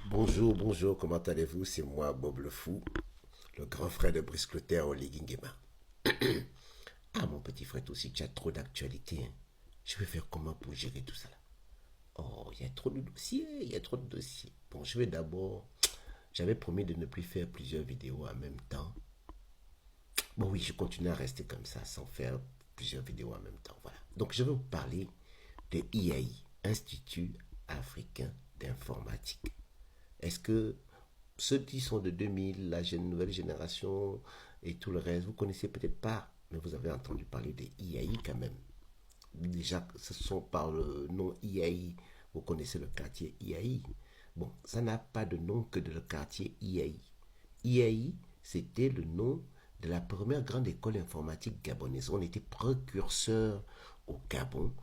Bonjour, bonjour, comment allez-vous? C'est moi, Bob le Fou, le grand frère de Brice Clotaire au Legging Emma. Ah, mon petit frère, toi aussi, tu as trop d'actualité, hein. Je vais faire comment pour gérer tout ça là? Oh, il y a trop de dossiers, il y a trop de dossiers. Bon, je vais d'abord. J'avais promis de ne plus faire plusieurs vidéos en même temps. Bon, oui, je continue à rester comme ça, sans faire plusieurs vidéos en même temps. Voilà. Donc, je vais vous parler de IAI, Institut africain d'informatique. Est-ce que ceux qui sont de 2000, la nouvelle génération et tout le reste, vous connaissez peut-être pas, mais vous avez entendu parler de IAI quand même. Déjà, ce sont par le nom IAI, vous connaissez le quartier IAI. Bon, ça n'a pas de nom que de le quartier IAI. IAI, c'était le nom de la première grande école informatique gabonaise. On était précurseur au Gabon,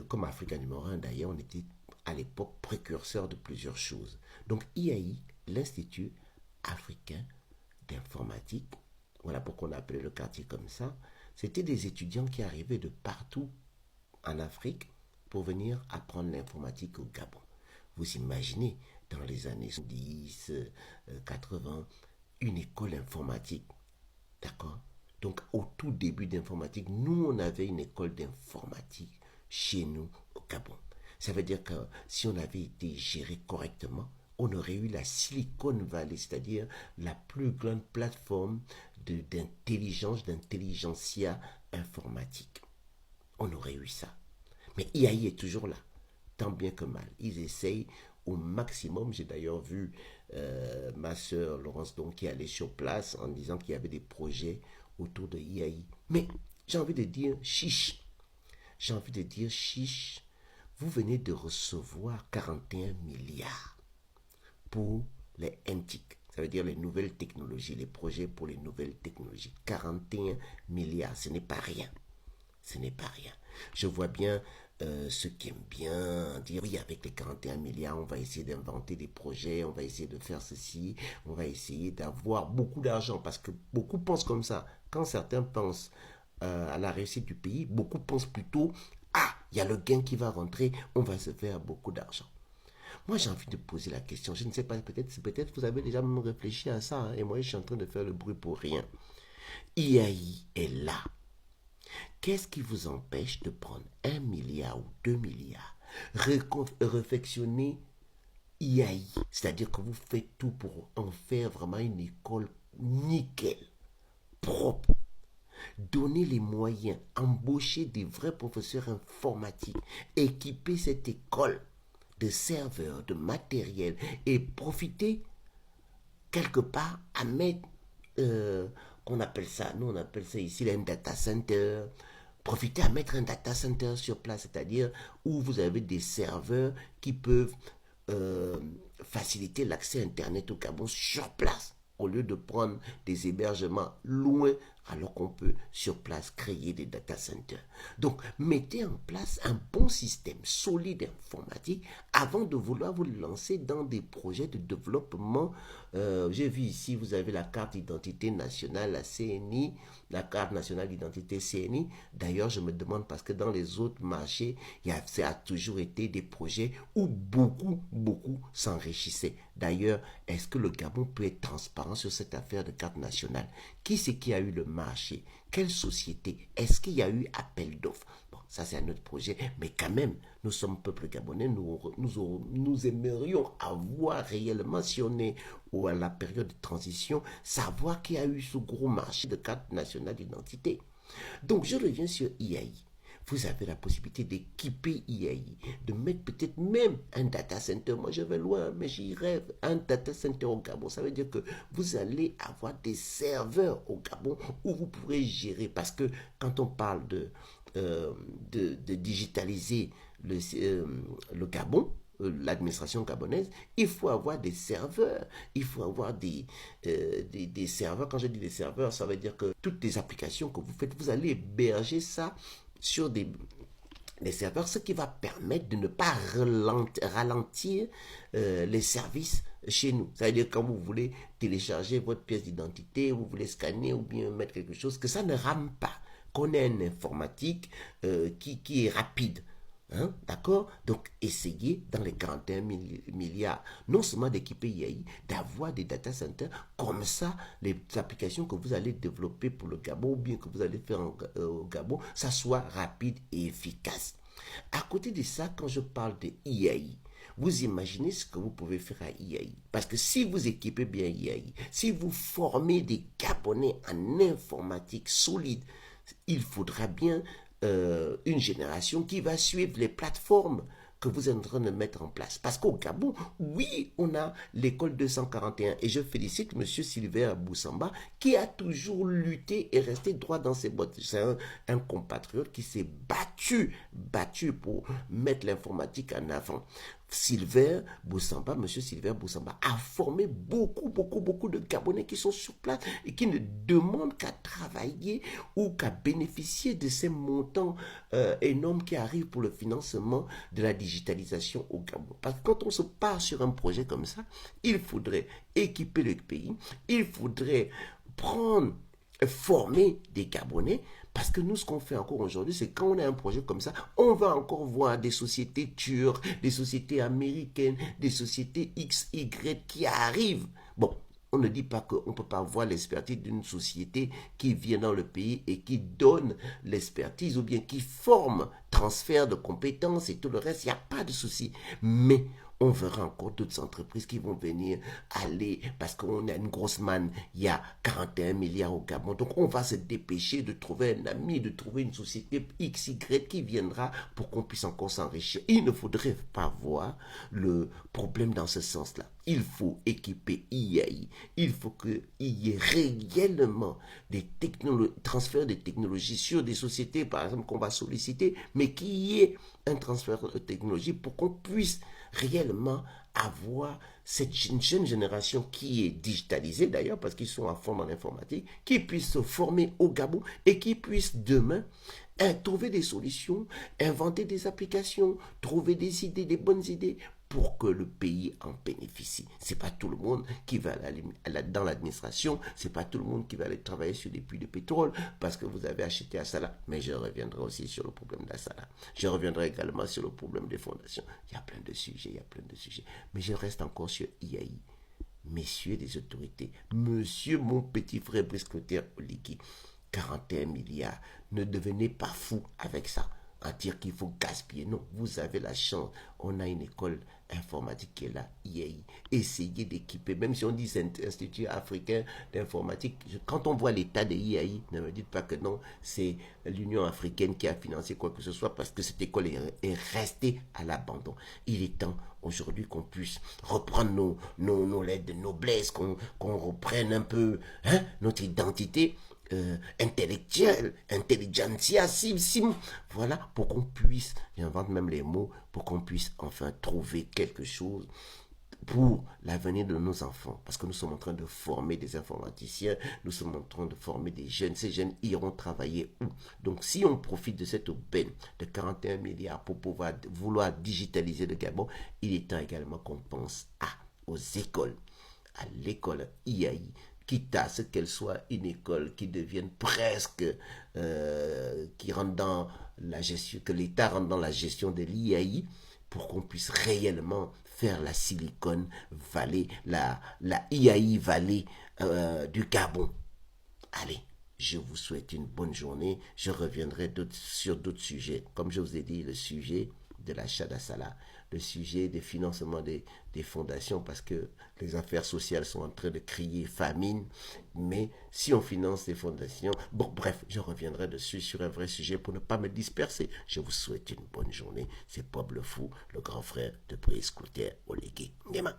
comme Africa numéro 1 d'ailleurs, on était à l'époque précurseur de plusieurs choses. Donc IAI, l'Institut africain d'informatique, voilà pourquoi on appelait le quartier comme ça, c'était des étudiants qui arrivaient de partout en Afrique pour venir apprendre l'informatique au Gabon. Vous imaginez, dans les années 70, 80, une école informatique, d'accord? Donc, au tout début d'informatique, nous, on avait une école d'informatique chez nous au Gabon. Ça veut dire que si on avait été géré correctement, on aurait eu la Silicon Valley, c'est-à-dire la plus grande plateforme d'intelligence, d'intelligentsia informatique. On aurait eu ça. Mais IAI est toujours là, tant bien que mal. Ils essayent au maximum. J'ai d'ailleurs vu ma soeur Laurence donc qui allait sur place en disant qu'il y avait des projets autour de IAI. Mais j'ai envie de dire chiche. J'ai envie de dire chiche. Vous venez de recevoir 41 milliards pour les NTIC. Ça veut dire les nouvelles technologies, les projets pour les nouvelles technologies. 41 milliards, ce n'est pas rien. Ce n'est pas rien. Je vois bien ceux qui aiment bien dire oui, avec les 41 milliards, on va essayer d'inventer des projets, on va essayer de faire ceci, on va essayer d'avoir beaucoup d'argent parce que beaucoup pensent comme ça. Quand certains pensent à la réussite du pays, beaucoup pensent plutôt ah, il y a le gain qui va rentrer, on va se faire beaucoup d'argent. Moi, j'ai envie de poser la question. Je ne sais pas, peut-être vous avez déjà même réfléchi à ça, hein, et moi, je suis en train de faire le bruit pour rien. IAI est là. Qu'est-ce qui vous empêche de prendre 1 milliard ou 2 milliards, réflexionner IAI, c'est-à-dire que vous faites tout pour en faire vraiment une école nickel, propre, donner les moyens, embaucher des vrais professeurs informatiques, équiper cette école de serveurs, de matériel et profiter quelque part à mettre, qu'on appelle ça, nous on appelle ça ici un data center, profiter à mettre un data center sur place, c'est-à-dire où vous avez des serveurs qui peuvent euh, faciliter l'accès Internet au Gabon sur place, au lieu de prendre des hébergements loin, alors qu'on peut sur place créer des data centers. Donc, mettez en place un bon système solide informatique avant de vouloir vous lancer dans des projets de développement. J'ai vu ici, vous avez la carte d'identité nationale, la CNI, la carte nationale d'identité CNI. D'ailleurs, je me demande parce que dans les autres marchés, ça a toujours été des projets où beaucoup s'enrichissaient. D'ailleurs, est-ce que le Gabon peut être transparent sur cette affaire de carte nationale? Qui c'est qui a eu le marché? Quelle société? Est-ce qu'il y a eu appel d'offres? Bon, ça c'est un autre projet, mais quand même, nous sommes peuple gabonais, nous aimerions avoir réellement, si on est ou à la période de transition, savoir qui a eu ce gros marché de carte nationale d'identité. Donc je reviens sur IAI. Vous avez la possibilité d'équiper IAI, de mettre peut-être même un data center. Moi, je vais loin, mais j'y rêve. Un data center au Gabon, ça veut dire que vous allez avoir des serveurs au Gabon où vous pourrez gérer. Parce que quand on parle de digitaliser le Gabon, l'administration gabonaise, il faut avoir des serveurs, il faut avoir des serveurs. Quand je dis des serveurs, ça veut dire que toutes les applications que vous faites, vous allez héberger ça sur des serveurs, ce qui va permettre de ne pas ralentir les services chez nous. Ça veut dire quand vous voulez télécharger votre pièce d'identité, vous voulez scanner ou bien mettre quelque chose, que ça ne rame pas, qu'on ait une informatique qui est rapide. Hein, d'accord? Donc, essayez dans les 41 milliards, non seulement d'équiper IAI, d'avoir des data centers, comme ça, les applications que vous allez développer pour le Gabon ou bien que vous allez faire au Gabon, ça soit rapide et efficace. À côté de ça, quand je parle de IAI, vous imaginez ce que vous pouvez faire à IAI. Parce que si vous équipez bien IAI, si vous formez des Gabonais en informatique solide, il faudra bien une génération qui va suivre les plateformes que vous êtes en train de mettre en place. Parce qu'au Gabon, oui, on a l'école 241 et je félicite M. Sylvain Boussamba qui a toujours lutté et resté droit dans ses bottes. C'est un compatriote qui s'est battu pour mettre l'informatique en avant. Sylvain Boussamba, M. Sylvain Boussamba a formé beaucoup de Gabonais qui sont sur place et qui ne demandent qu'à travailler ou qu'à bénéficier de ces montants énormes qui arrivent pour le financement de la digitalisation au Gabon. Parce que quand on se part sur un projet comme ça, il faudrait équiper le pays, il faudrait prendre, former des Gabonais. Parce que nous, ce qu'on fait encore aujourd'hui, c'est quand on a un projet comme ça, on va encore voir des sociétés turques, des sociétés américaines, des sociétés X, Y qui arrivent. Bon, on ne dit pas qu'on ne peut pas voir l'expertise d'une société qui vient dans le pays et qui donne l'expertise ou bien qui forme, transfert de compétences et tout le reste, il n'y a pas de souci. Mais on verra encore d'autres entreprises qui vont venir aller parce qu'on a une grosse manne, il y a 41 milliards au Gabon. Donc on va se dépêcher de trouver un ami, de trouver une société XY qui viendra pour qu'on puisse encore s'enrichir. Il ne faudrait pas voir le problème dans ce sens-là. Il faut équiper IAI. Il faut qu'il y ait réellement des transferts de technologies sur des sociétés, par exemple, qu'on va solliciter, mais qu'il y ait un transfert de technologie pour qu'on puisse réellement avoir cette jeune génération qui est digitalisée d'ailleurs, parce qu'ils sont à fond dans l'informatique, qui puisse se former au Gabon et qui puisse demain trouver des solutions, inventer des applications, trouver des idées, des bonnes idées pour que le pays en bénéficie. C'est pas tout le monde qui va aller dans l'administration, c'est pas tout le monde qui va aller travailler sur des puits de pétrole parce que vous avez acheté à Salah. Mais je reviendrai aussi sur le problème d'Assala. Je reviendrai également sur le problème des fondations. Il y a plein de sujets, Mais je reste encore sur IAI. Messieurs des autorités, monsieur mon petit frère Brice-Clotaire Oligui, 41 milliards, ne devenez pas fou avec ça à dire qu'il faut gaspiller. Non, vous avez la chance. On a une école informatique qui est là, IAI. Essayez d'équiper, même si on dit c'est Institut africain d'informatique, quand on voit l'état de IAI, ne me dites pas que non, c'est l'Union africaine qui a financé quoi que ce soit parce que cette école est restée à l'abandon. Il est temps aujourd'hui qu'on puisse reprendre nos lettres de noblesse, qu'on reprenne un peu notre identité intellectuelle, intelligentsia, voilà, pour qu'on puisse, j'invente même les mots, pour qu'on puisse enfin trouver quelque chose pour l'avenir de nos enfants. Parce que nous sommes en train de former des informaticiens, nous sommes en train de former des jeunes. Ces jeunes iront travailler où? Donc si on profite de cette aubaine de 41 milliards pour vouloir digitaliser le Gabon, il est temps également qu'on pense aux écoles, à l'école IAI, quitte à ce qu'elle soit une école qui devienne presque, qui rentre dans la gestion, que l'État rentre dans la gestion de l'IAI pour qu'on puisse réellement faire la Silicon Valley, la IAI Valley du Gabon. Allez, je vous souhaite une bonne journée. Je reviendrai sur d'autres sujets. Comme je vous ai dit, le sujet de l'achat d'Assala, le sujet des financements des fondations, parce que les affaires sociales sont en train de crier famine. Mais si on finance les fondations, bon, bref, je reviendrai dessus sur un vrai sujet pour ne pas me disperser. Je vous souhaite une bonne journée. C'est Bob le Fou, le grand frère de Brice Clotaire Oligui Nguema.